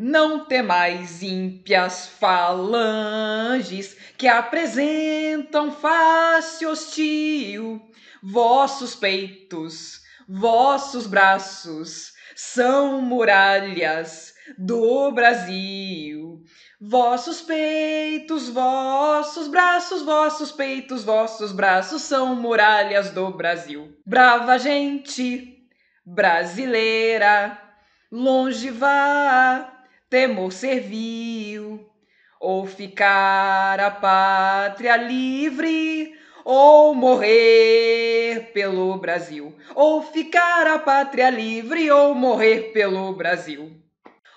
Não temais ímpias falanges que apresentam face hostil. Vossos peitos, vossos braços são muralhas do Brasil. Vossos peitos, vossos braços, vossos peitos, vossos braços são muralhas do Brasil. Brava gente brasileira, longe vá, temor servil, ou ficar a pátria livre, ou morrer pelo Brasil. Ou ficar a pátria livre, ou morrer pelo Brasil.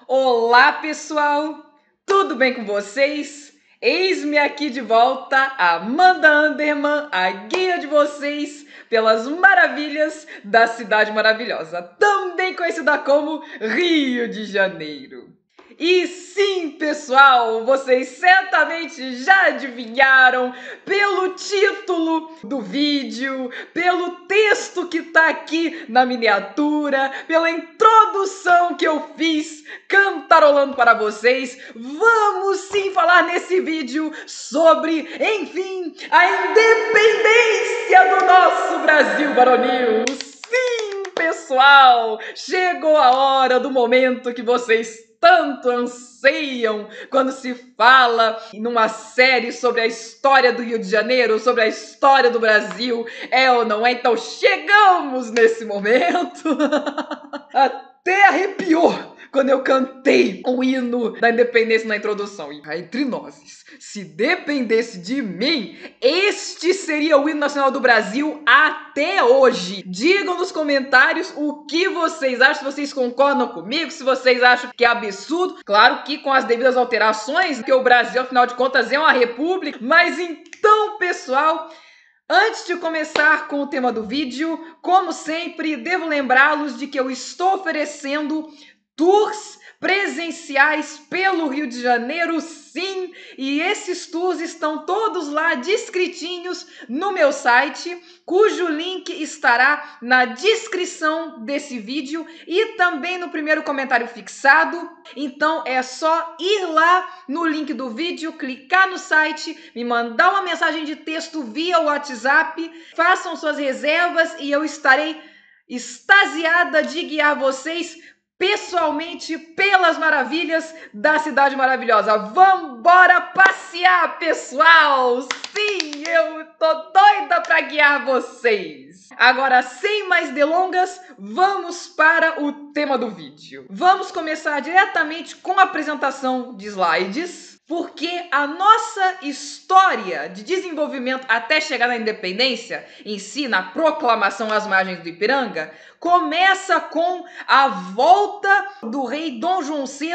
Olá, pessoal! Tudo bem com vocês? Eis-me aqui de volta, Amanda Anderman, a guia de vocês pelas maravilhas da cidade maravilhosa, também conhecida como Rio de Janeiro. E sim, pessoal, vocês certamente já adivinharam pelo título do vídeo, pelo texto que tá aqui na miniatura, pela introdução que eu fiz cantarolando para vocês. Vamos sim falar nesse vídeo sobre, enfim, a independência do nosso Brasil varonil. Sim, pessoal, chegou a hora do momento que vocês tanto anseiam quando se fala numa série sobre a história do Rio de Janeiro, sobre a história do Brasil, é ou não é? Então chegamos nesse momento. Até arrepiou quando eu cantei o hino da independência na introdução. E entre nós, se dependesse de mim, este seria o hino nacional do Brasil até hoje. Digam nos comentários o que vocês acham, se vocês concordam comigo, se vocês acham que é absurdo. Claro que com as devidas alterações, porque o Brasil, afinal de contas, é uma república. Mas então, pessoal, antes de começar com o tema do vídeo, como sempre, devo lembrá-los de que eu estou oferecendo tours presenciais pelo Rio de Janeiro, sim, e esses tours estão todos lá descritinhos no meu site, cujo link estará na descrição desse vídeo e também no primeiro comentário fixado. Então é só ir lá no link do vídeo, clicar no site, me mandar uma mensagem de texto via WhatsApp, façam suas reservas e eu estarei extasiada de guiar vocês pessoalmente pelas maravilhas da cidade maravilhosa. Vambora passear, pessoal! Sim, eu tô doida pra guiar vocês! Agora, sem mais delongas, vamos para o tema do vídeo. Vamos começar diretamente com a apresentação de slides, porque a nossa história de desenvolvimento até chegar na independência, em si, na proclamação às margens do Ipiranga, começa com a volta do rei Dom João VI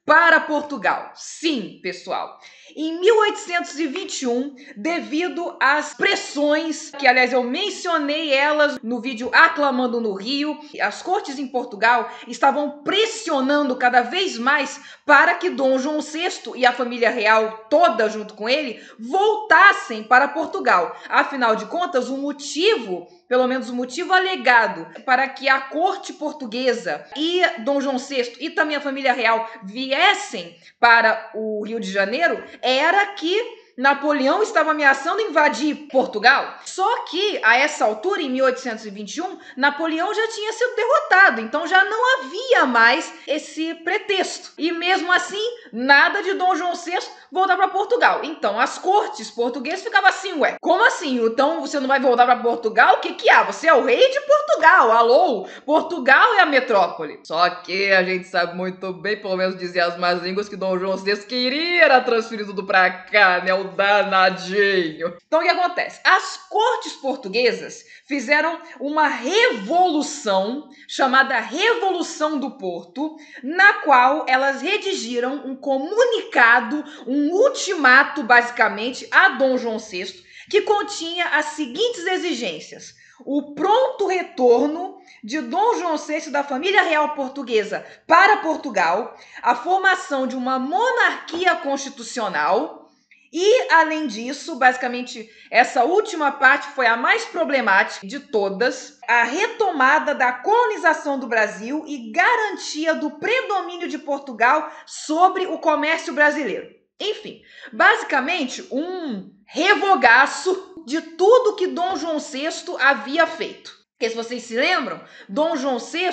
para Portugal. Sim, pessoal. Em 1821, devido às pressões, que aliás eu mencionei elas no vídeo Aclamando no Rio, as cortes em Portugal estavam pressionando cada vez mais para que Dom João VI e a família real toda junto com ele voltassem para Portugal. Afinal de contas, o motivo, pelo menos o motivo alegado para que a corte portuguesa e Dom João VI e também a família real viessem para o Rio de Janeiro era que Napoleão estava ameaçando invadir Portugal. Só que, a essa altura, em 1821, Napoleão já tinha sido derrotado, então já não havia mais esse pretexto. E mesmo assim, nada de Dom João VI voltar para Portugal. Então, as cortes portuguesas ficavam assim, ué, como assim? Então, você não vai voltar para Portugal? O que que há? Você é o rei de Portugal, alô? Portugal é a metrópole. Só que a gente sabe muito bem, pelo menos dizia as más línguas, que Dom João VI queria era transferido tudo para cá, né? O danadinho. Então, o que acontece? As cortes portuguesas fizeram uma revolução chamada Revolução do Porto, na qual elas redigiram um comunicado, um ultimato, basicamente, a Dom João VI, que continha as seguintes exigências: o pronto retorno de Dom João VI da família real portuguesa para Portugal, a formação de uma monarquia constitucional E, além disso, basicamente, essa última parte foi a mais problemática de todas, a retomada da colonização do Brasil e garantia do predomínio de Portugal sobre o comércio brasileiro. Enfim, basicamente, um revogaço de tudo que Dom João VI havia feito. Porque, se vocês se lembram, Dom João VI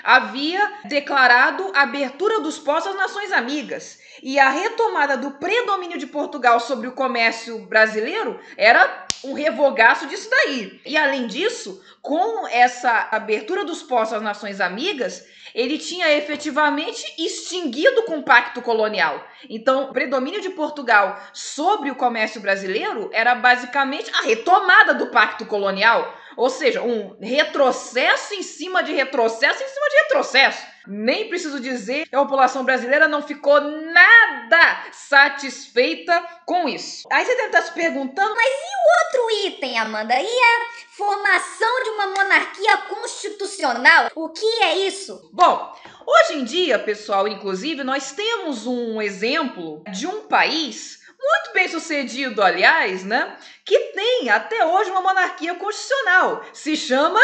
havia declarado a abertura dos postos às nações amigas. E a retomada do predomínio de Portugal sobre o comércio brasileiro era um revogaço disso daí. E, além disso, com essa abertura dos postos às nações amigas, ele tinha efetivamente extinguido com o pacto colonial. Então, o predomínio de Portugal sobre o comércio brasileiro era basicamente a retomada do pacto colonial. Ou seja, um retrocesso em cima de retrocesso em cima de retrocesso. Nem preciso dizer que a população brasileira não ficou nada satisfeita com isso. Aí você deve estar se perguntando, mas e o outro item, Amanda? E a formação de uma monarquia constitucional? O que é isso? Bom, hoje em dia, pessoal, inclusive, nós temos um exemplo de um país muito bem sucedido, aliás, né? Que tem até hoje uma monarquia constitucional. Se chama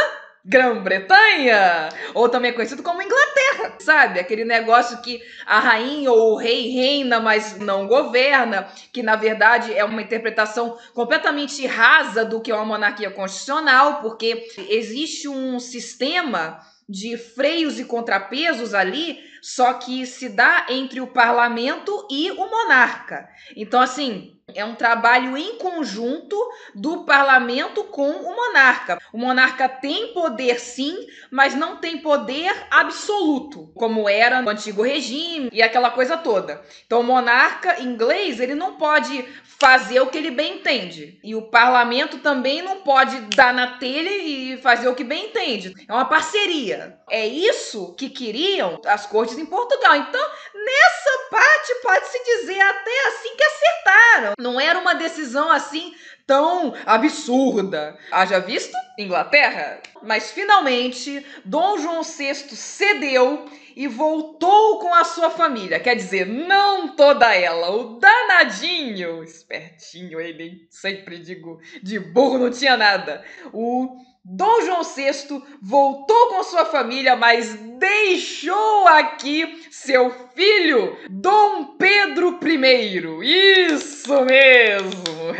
Grã-Bretanha, ou também conhecido como Inglaterra, sabe? Aquele negócio que a rainha ou o rei reina, mas não governa, que na verdade é uma interpretação completamente rasa do que é uma monarquia constitucional, porque existe um sistema de freios e contrapesos ali, só que se dá entre o parlamento e o monarca. Então, assim, é um trabalho em conjunto do parlamento com o monarca. O monarca tem poder, sim, mas não tem poder absoluto, como era no antigo regime e aquela coisa toda. Então, o monarca inglês, ele não pode fazer o que ele bem entende. E o parlamento também não pode dar na telha e fazer o que bem entende. É uma parceria. É isso que queriam as cortes em Portugal. Então, nessa parte, pode-se dizer até assim que acertaram. Não era uma decisão assim tão absurda. Haja visto Inglaterra. Mas, finalmente, Dom João VI cedeu e voltou com a sua família. Quer dizer, não toda ela. O danadinho, espertinho ele, sempre digo, de burro não tinha nada. O Dom João VI voltou com sua família, mas deixou aqui seu filho, Dom Pedro I. Isso mesmo!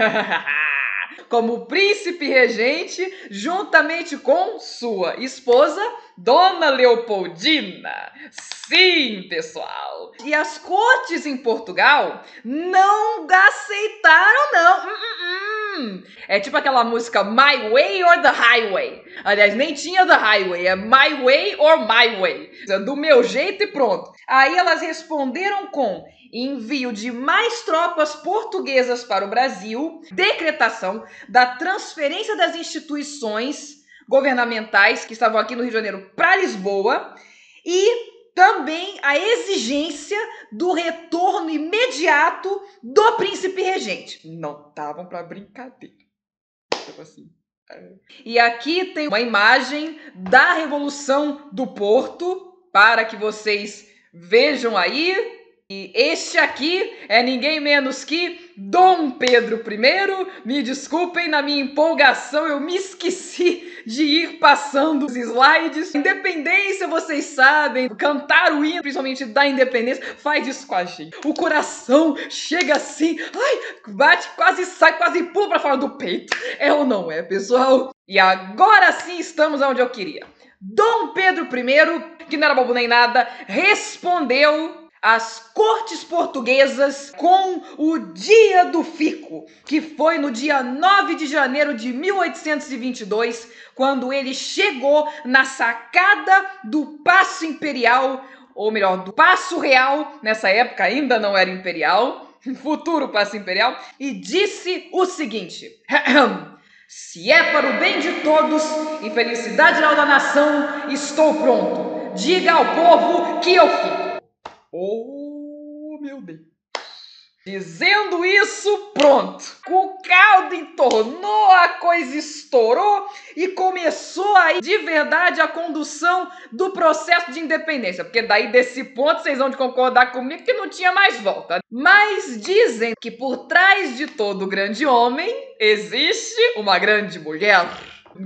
Como príncipe regente, juntamente com sua esposa, Dona Leopoldina. Sim, pessoal. E as cortes em Portugal não aceitaram, não. É tipo aquela música My Way or the Highway. Aliás, nem tinha the Highway, é My Way or My Way. Do meu jeito e pronto. Aí elas responderam com envio de mais tropas portuguesas para o Brasil, decretação da transferência das instituições governamentais que estavam aqui no Rio de Janeiro para Lisboa e também a exigência do retorno imediato do príncipe regente. Não estavam para brincadeira. Tipo assim. E aqui tem uma imagem da Revolução do Porto para que vocês vejam aí. E este aqui é ninguém menos que Dom Pedro I. Me desculpem, na minha empolgação eu me esqueci de ir passando os slides. Independência, vocês sabem, cantar o hino, principalmente da independência, faz isso com a gente. O coração chega assim, ai, bate, quase sai, quase pula pra fora do peito. É ou não é, pessoal? E agora sim estamos onde eu queria. Dom Pedro I, que não era bobo nem nada, respondeu as cortes portuguesas com o Dia do Fico, que foi no dia 9 de janeiro de 1822, quando ele chegou na sacada do Paço Imperial, ou melhor, do Paço Real, nessa época ainda não era imperial, futuro Paço Imperial, e disse o seguinte: se é para o bem de todos e felicidade geral da nação, estou pronto. Diga ao povo que eu fico. Oh, meu Deus! Dizendo isso, pronto. O caldo entornou, a coisa estourou e começou aí de verdade a condução do processo de independência. Porque daí desse ponto vocês vão concordar comigo que não tinha mais volta. Mas dizem que por trás de todo grande homem existe uma grande mulher.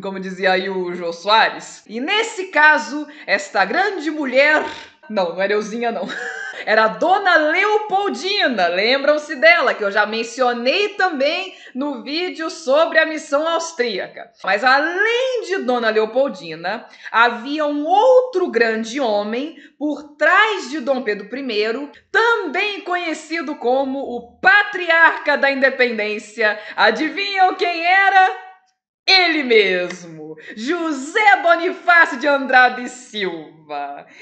Como dizia aí o Jô Soares. E nesse caso, esta grande mulher... Não era Euzinha, não. Era a Dona Leopoldina. Lembram-se dela, que eu já mencionei também no vídeo sobre a missão austríaca. Mas além de Dona Leopoldina, havia um outro grande homem por trás de Dom Pedro I, também conhecido como o Patriarca da Independência. Adivinham quem era? Ele mesmo, José Bonifácio de Andrade e Silva.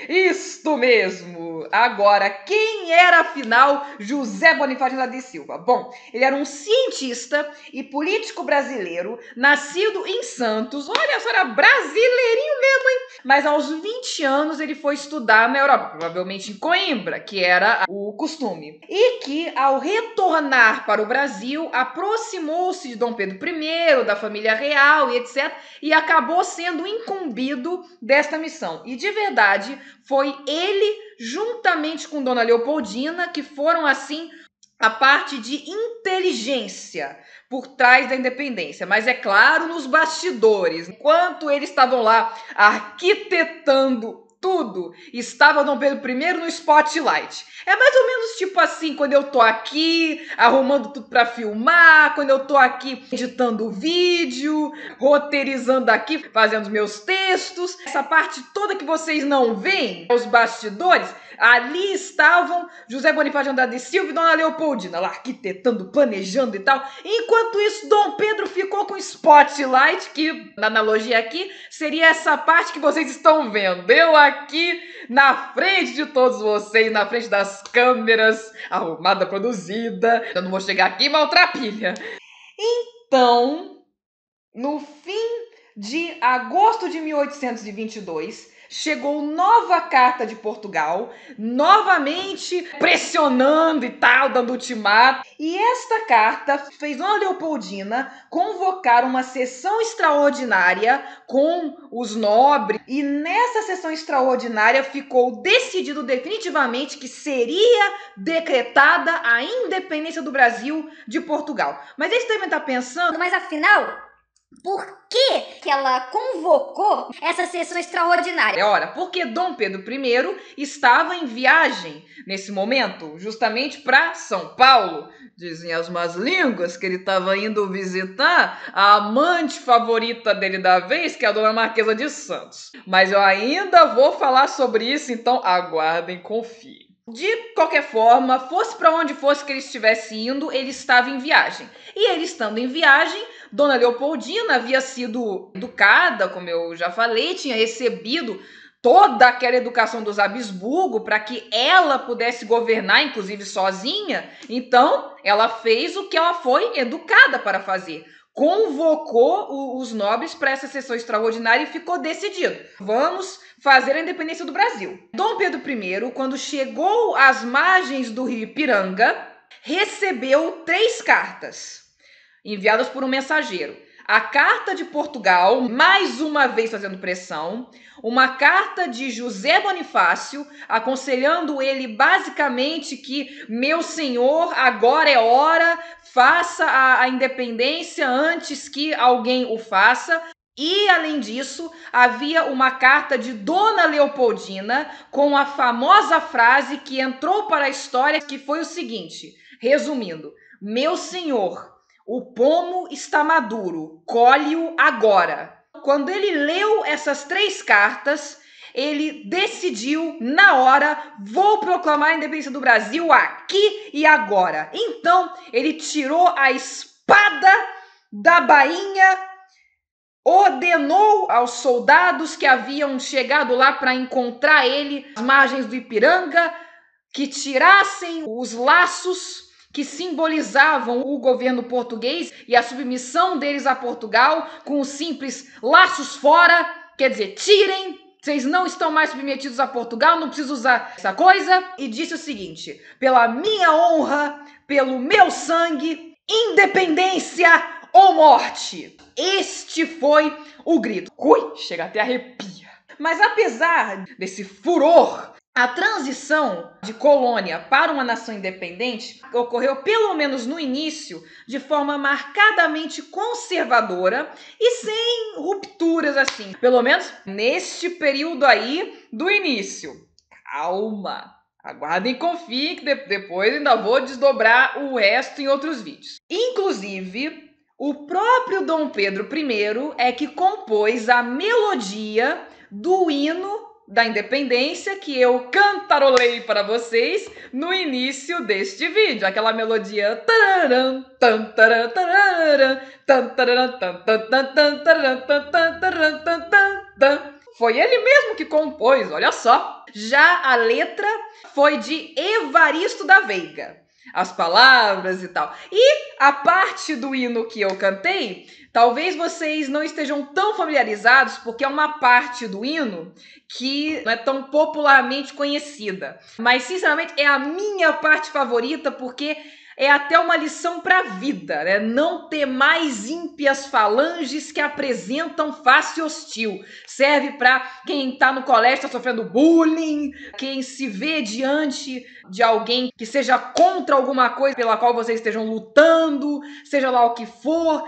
Isto mesmo. Agora, quem era afinal José Bonifácio de Andrade e Silva? Bom, ele era um cientista e político brasileiro, nascido em Santos. Olha só, era brasileirinho mesmo, hein? Mas aos 20 anos ele foi estudar na Europa, provavelmente em Coimbra, que era o costume. E que, ao retornar para o Brasil, aproximou-se de Dom Pedro I, da família real e etc., e acabou sendo incumbido desta missão. E de verdade, foi ele, juntamente com Dona Leopoldina, que foram assim a parte de inteligência por trás da independência, mas é claro, nos bastidores, enquanto eles estavam lá arquitetando tudo, estava Dom Pedro I no spotlight. É mais ou menos tipo assim, quando eu tô aqui arrumando tudo para filmar, quando eu tô aqui editando o vídeo, roteirizando aqui, fazendo os meus textos, essa parte toda que vocês não veem, os bastidores, ali estavam José Bonifácio de Andrade e Silva e Dona Leopoldina, lá arquitetando, planejando e tal. Enquanto isso, Dom Pedro ficou com spotlight, que na analogia aqui seria essa parte que vocês estão vendo. Eu aqui na frente de todos vocês, na frente das câmeras, arrumada, produzida. Eu não vou chegar aqui maltrapilha. Então, no fim de agosto de 1822, chegou nova carta de Portugal, novamente pressionando e tal, dando ultimato. E esta carta fez Dona Leopoldina convocar uma sessão extraordinária com os nobres. E nessa sessão extraordinária ficou decidido definitivamente que seria decretada a independência do Brasil de Portugal. Mas eles devem estar pensando, mas afinal, por que ela convocou essa sessão extraordinária? Ora, porque Dom Pedro I estava em viagem nesse momento, justamente para São Paulo. Dizem as más línguas que ele estava indo visitar a amante favorita dele da vez, que é a Dona Marquesa de Santos. Mas eu ainda vou falar sobre isso, então aguardem, confiem. De qualquer forma, fosse para onde fosse que ele estivesse indo, ele estava em viagem. E ele estando em viagem, Dona Leopoldina havia sido educada, como eu já falei, tinha recebido toda aquela educação dos Habsburgo para que ela pudesse governar, inclusive sozinha. Então, ela fez o que ela foi educada para fazer. Convocou os nobres para essa sessão extraordinária e ficou decidido. Vamos fazer a independência do Brasil. Dom Pedro I, quando chegou às margens do rio Ipiranga, recebeu 3 cartas enviadas por um mensageiro. A carta de Portugal, mais uma vez fazendo pressão, uma carta de José Bonifácio, aconselhando ele basicamente que, meu senhor, agora é hora, faça a independência antes que alguém o faça. E, além disso, havia uma carta de Dona Leopoldina com a famosa frase que entrou para a história, que foi o seguinte, resumindo, meu senhor, o pomo está maduro, colhe-o agora. Quando ele leu essas 3 cartas, ele decidiu, na hora, vou proclamar a independência do Brasil aqui e agora. Então, ele tirou a espada da bainha, ordenou aos soldados que haviam chegado lá para encontrar ele às margens do Ipiranga que tirassem os laços que simbolizavam o governo português e a submissão deles a Portugal, com os simples laços fora, quer dizer, tirem Vocês não estão mais submetidos a Portugal, não preciso usar essa coisa. E disse o seguinte: pela minha honra, pelo meu sangue, independência ou morte. Este foi o grito. Ui, chega até arrepia. Mas apesar desse furor, a transição de colônia para uma nação independente ocorreu, pelo menos no início, de forma marcadamente conservadora e sem rupturas assim. Pelo menos neste período aí do início. Calma, aguardem e confiem que depois ainda vou desdobrar o resto em outros vídeos. Inclusive, o próprio Dom Pedro I é que compôs a melodia do hino da independência que eu cantarolei para vocês no início deste vídeo. Aquela melodia. Foi ele mesmo que compôs, olha só. Já a letra foi de Evaristo da Veiga. As palavras e tal. E a parte do hino que eu cantei, talvez vocês não estejam tão familiarizados, porque é uma parte do hino que não é tão popularmente conhecida. Mas, sinceramente, é a minha parte favorita, porque é até uma lição para a vida, né? Não ter mais ímpias falanges que apresentam face hostil. Serve para quem está no colégio, está sofrendo bullying, quem se vê diante de alguém que seja contra alguma coisa pela qual vocês estejam lutando, seja lá o que for.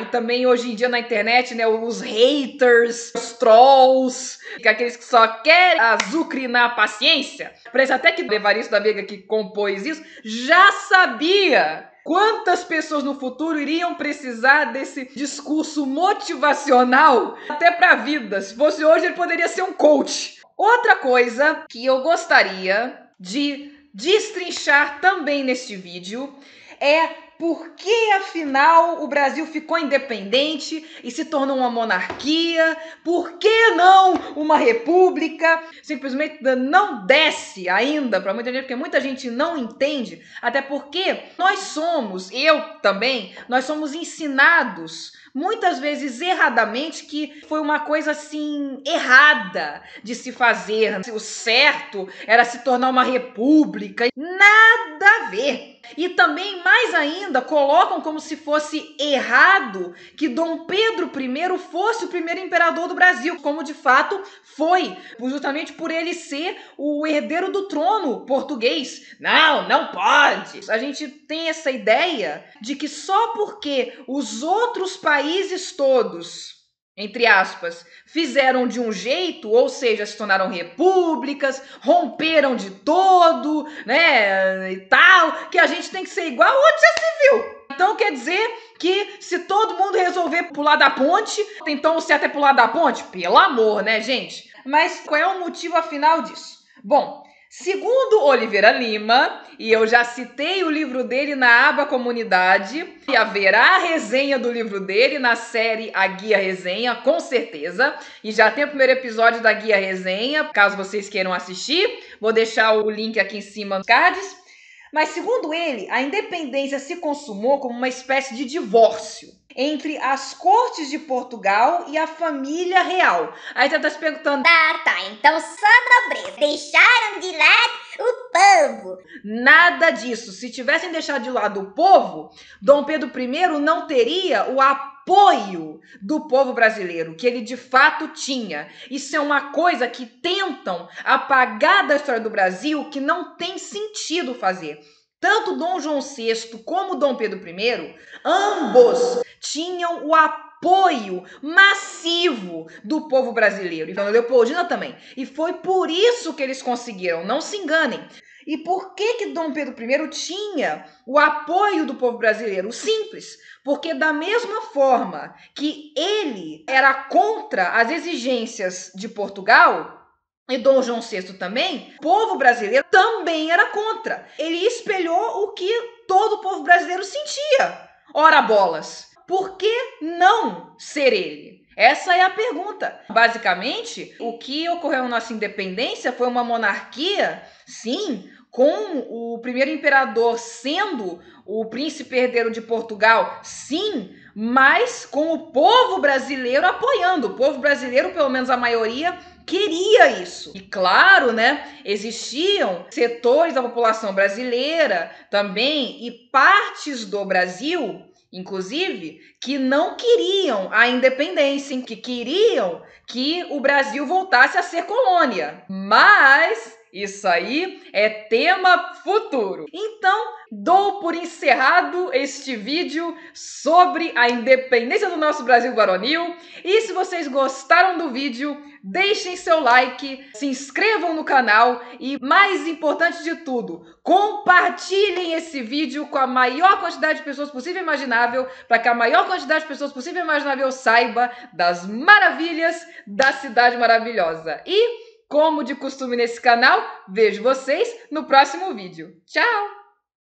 E também hoje em dia na internet, né, os haters, os trolls, aqueles que só querem azucrinar a paciência. Parece até que o Evaristo da Veiga, que compôs isso, já sabia quantas pessoas no futuro iriam precisar desse discurso motivacional até para a vida. Se fosse hoje, ele poderia ser um coach. Outra coisa que eu gostaria de destrinchar também neste vídeo é por que, afinal, o Brasil ficou independente e se tornou uma monarquia? Por que não uma república? Simplesmente não desce ainda para muita gente, porque muita gente não entende, até porque nós somos, eu também, nós somos ensinados muitas vezes erradamente que foi uma coisa assim errada de se fazer. O certo era se tornar uma república. Nada a ver. E também, mais ainda, colocam como se fosse errado que Dom Pedro I fosse o primeiro imperador do Brasil, como de fato foi, justamente por ele ser o herdeiro do trono português. Não, não pode. A gente tem essa ideia de que só porque os outros países todos, entre aspas, fizeram de um jeito, ou seja, se tornaram repúblicas, romperam de todo, né, e tal, que a gente tem que ser igual, onde já se viu? Então quer dizer que se todo mundo resolver pular da ponte, então o certo é pular da ponte? Pelo amor, né, gente? Mas qual é o motivo afinal disso? Bom, segundo Oliveira Lima, e eu já citei o livro dele na aba comunidade, e haverá resenha do livro dele na série A Guia Resenha, com certeza, e já tem o primeiro episódio da Guia Resenha, caso vocês queiram assistir, vou deixar o link aqui em cima nos cards. Mas segundo ele, a independência se consumou como uma espécie de divórcio entre as cortes de Portugal e a família real. Aí você tá se perguntando... Tá, então só nobreza. Deixaram de lado o povo. Nada disso. Se tivessem deixado de lado o povo, Dom Pedro I não teria o apoio do povo brasileiro, que ele de fato tinha. Isso é uma coisa que tentam apagar da história do Brasil, que não tem sentido fazer. Tanto Dom João VI como Dom Pedro I, ambos tinham o apoio massivo do povo brasileiro. E Dona Leopoldina também. E foi por isso que eles conseguiram, não se enganem. E por que Dom Pedro I tinha o apoio do povo brasileiro? Simples, porque da mesma forma que ele era contra as exigências de Portugal, e Dom João VI também, o povo brasileiro também era contra. Ele espelhou o que todo o povo brasileiro sentia. Ora bolas, por que não ser ele? Essa é a pergunta. Basicamente, o que ocorreu na nossa independência foi uma monarquia, sim, com o primeiro imperador sendo o príncipe herdeiro de Portugal, sim, mas com o povo brasileiro apoiando. O povo brasileiro, pelo menos a maioria, queria isso. E claro, né, existiam setores da população brasileira também e partes do Brasil, inclusive, que não queriam a independência, que queriam que o Brasil voltasse a ser colônia. Mas isso aí é tema futuro. Então, dou por encerrado este vídeo sobre a independência do nosso Brasil varonil. E se vocês gostaram do vídeo, deixem seu like, se inscrevam no canal e, mais importante de tudo, compartilhem esse vídeo com a maior quantidade de pessoas possível e imaginável, para que a maior quantidade de pessoas possível e imaginável saiba das maravilhas da cidade maravilhosa. E, como de costume nesse canal, vejo vocês no próximo vídeo. Tchau!